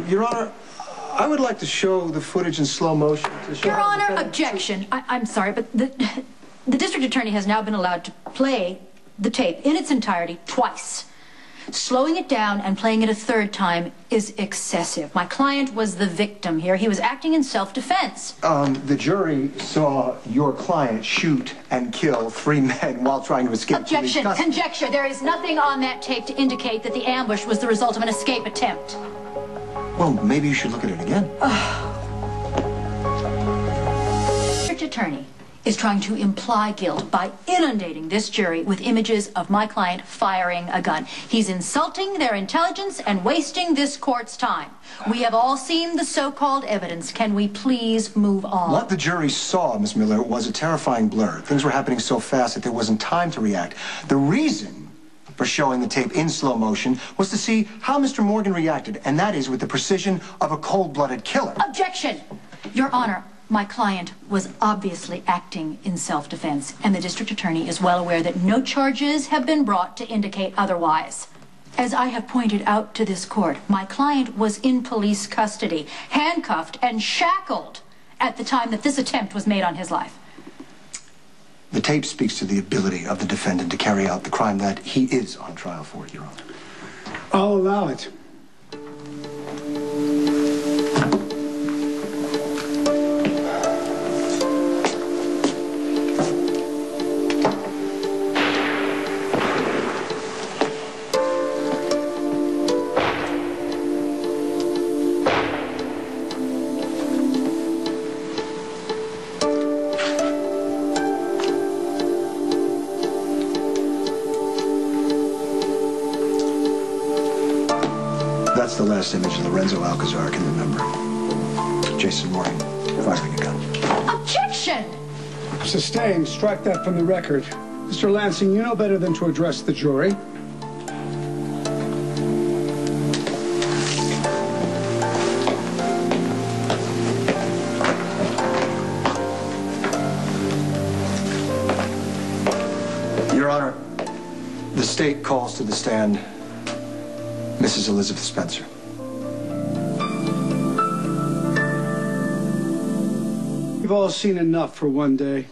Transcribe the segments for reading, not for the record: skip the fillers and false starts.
Your Honor, I would like to show the footage in slow motion. Your Honor, objection. I'm sorry, but the district attorney has now been allowed to play the tape in its entirety twice. Slowing it down and playing it a third time is excessive. My client was the victim here. He was acting in self-defense. The jury saw your client shoot and kill 3 men while trying to escape. Objection. Conjecture. There is nothing on that tape to indicate that the ambush was the result of an escape attempt. Well, maybe you should look at it again. The district attorney is trying to imply guilt by inundating this jury with images of my client firing a gun. He's insulting their intelligence and wasting this court's time. We have all seen the so-called evidence. Can we please move on? What the jury saw, Miss Miller, was a terrifying blur. Things were happening so fast that there wasn't time to react. The reason for showing the tape in slow motion was to see how Mr. Morgan reacted, and that is with the precision of a cold-blooded killer. Objection! Your Honor, my client was obviously acting in self-defense, and the district attorney is well aware that no charges have been brought to indicate otherwise. As I have pointed out to this court, my client was in police custody, handcuffed and shackled at the time that this attempt was made on his life. The tape speaks to the ability of the defendant to carry out the crime that he is on trial for, Your Honor. I'll allow it. That's the last image Lorenzo Alcazar can remember. Jason Morgan firing a gun. Objection! Sustained. Strike that from the record. Mr. Lansing, you know better than to address the jury. Your Honor, the state calls to the stand Mrs. Elizabeth Spencer. You've all seen enough for one day.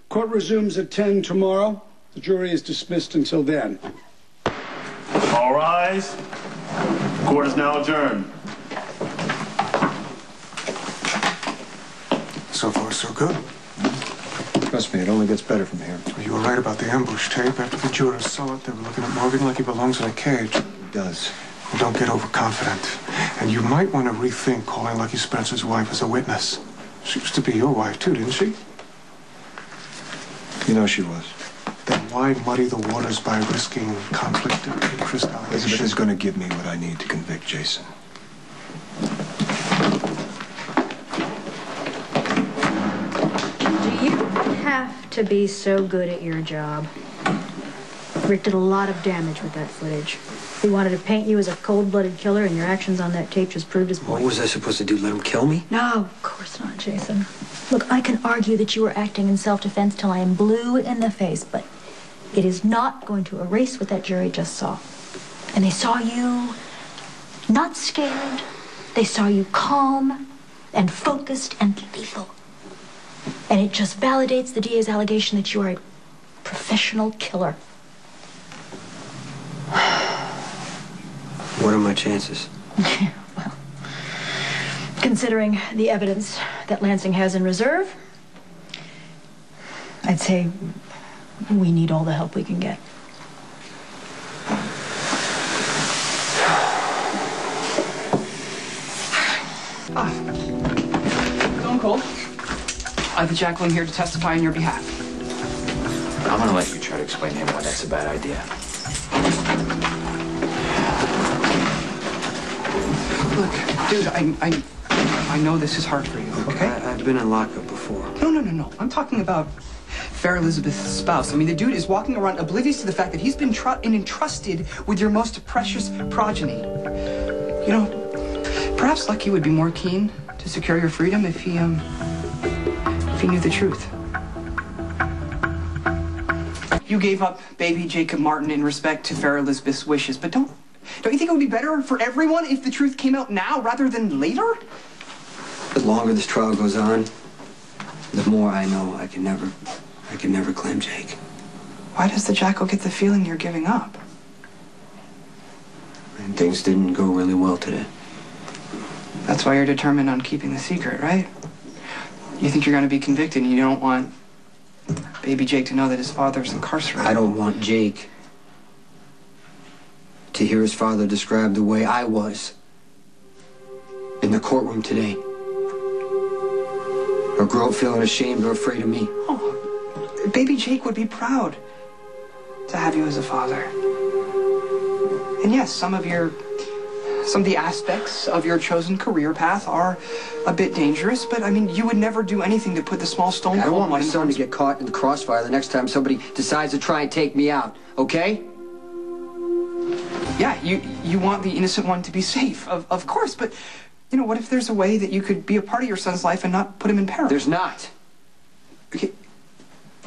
Court resumes at 10 tomorrow. The jury is dismissed until then. All rise. Court is now adjourned. So far, so good. Trust me, it only gets better from here. You were right about the ambush tape. After the jurors saw it, they were looking at Morgan like he belongs in a cage. It does. Well, don't get overconfident. And you might want to rethink calling Lucky Spencer's wife as a witness. She used to be your wife, too, didn't she? You know she was. Then why muddy the waters by risking conflict of interest allegations? Elizabeth is going to give me what I need to convict Jason. Do you have to be so good at your job? Rick did a lot of damage with that footage. He wanted to paint you as a cold-blooded killer, and your actions on that tape just proved his point. What was I supposed to do, let him kill me? No, of course not, Jason. Look, I can argue that you were acting in self-defense till I am blue in the face, but it is not going to erase what that jury just saw. And they saw you not scared. They saw you calm and focused and lethal. And it just validates the DA's allegation that you are a professional killer. What are my chances? Well, considering the evidence that Lansing has in reserve, I'd say we need all the help we can get. Going cold. I have Jacqueline here to testify on your behalf. I'm gonna let you try to explain to him why that's a bad idea. Look, dude, I know this is hard for you, okay? I've been in lockup before. No. I'm talking about Fair Elizabeth's spouse. I mean, the dude is walking around oblivious to the fact that he's been entrusted with your most precious progeny. You know, perhaps Lucky would be more keen to secure your freedom if he knew the truth. You gave up baby Jacob Martin in respect to Fair Elizabeth's wishes, but don't Don't you think it would be better for everyone if the truth came out now rather than later? The longer this trial goes on, the more I know I can never claim Jake. Why does the jackal get the feeling you're giving up? And things didn't go really well today. That's why you're determined on keeping the secret, right? You think you're going to be convicted and you don't want baby Jake to know that his father's incarcerated. I don't want Jake to hear his father described the way I was in the courtroom today. Or grow up feeling ashamed or afraid of me. Oh, baby Jake would be proud to have you as a father. And yes, some of the aspects of your chosen career path are a bit dangerous, but I mean, you would never do anything to put the small stone. I don't want my son to get caught in the crossfire the next time somebody decides to try and take me out, okay? Yeah, you want the innocent one to be safe, of course, but, you know, what if there's a way that you could be a part of your son's life and not put him in peril? There's not. Okay.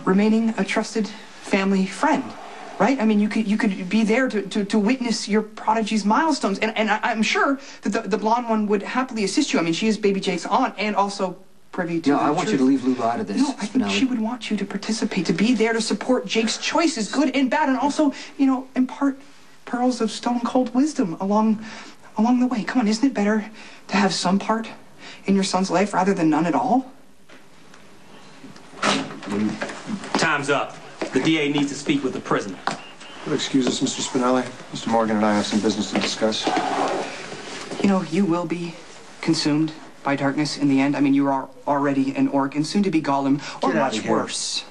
Remaining a trusted family friend, right? I mean, you could be there to witness your prodigy's milestones, and I'm sure that the blonde one would happily assist you. I mean, she is baby Jake's aunt and also privy to No, the I want truth. you to leave Lulu out of this. No, I think she would want you to participate, to be there to support Jake's choices, good and bad, and also, you know, impart pearls of stone-cold wisdom along the way. Come on, isn't it better to have some part in your son's life rather than none at all? Time's up. The DA needs to speak with the prisoner. You'll excuse us, Mr. Spinelli. Mr. Morgan and I have some business to discuss. You know, you will be consumed by darkness in the end. I mean, you are already an orc and soon to be Gollum, or Get out of much here. worse.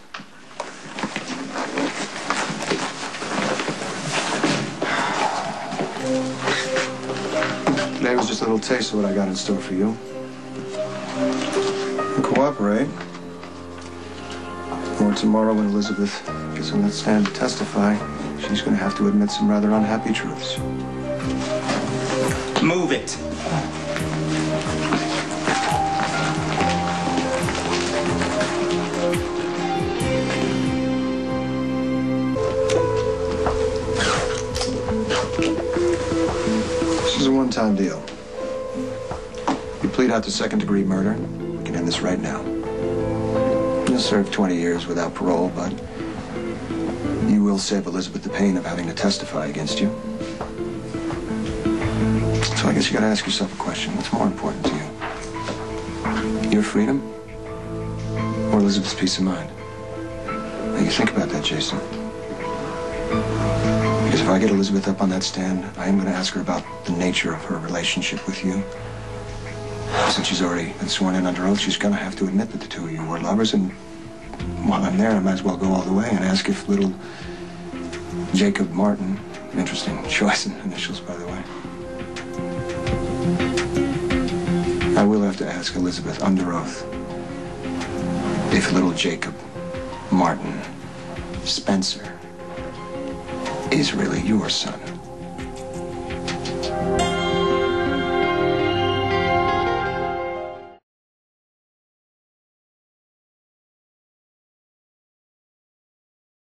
Today was just a little taste of what I got in store for you. And cooperate. Or tomorrow when Elizabeth gets on that stand to testify, she's going to have to admit some rather unhappy truths. Move it. This is a one-time deal. You plead out to second-degree murder. We can end this right now. You'll serve 20 years without parole, but you will save Elizabeth the pain of having to testify against you. So I guess you gotta ask yourself a question. What's more important to you? Your freedom or Elizabeth's peace of mind? Now you think about that, Jason. Because if I get Elizabeth up on that stand, I am gonna ask her about the nature of her relationship with you. Since she's already been sworn in under oath, she's gonna have to admit that the two of you were lovers, and while I'm there, I might as well go all the way and ask if little Jacob Martin, interesting choice in initials, by the way. I will have to ask Elizabeth under oath if little Jacob Martin Spencer is really your son.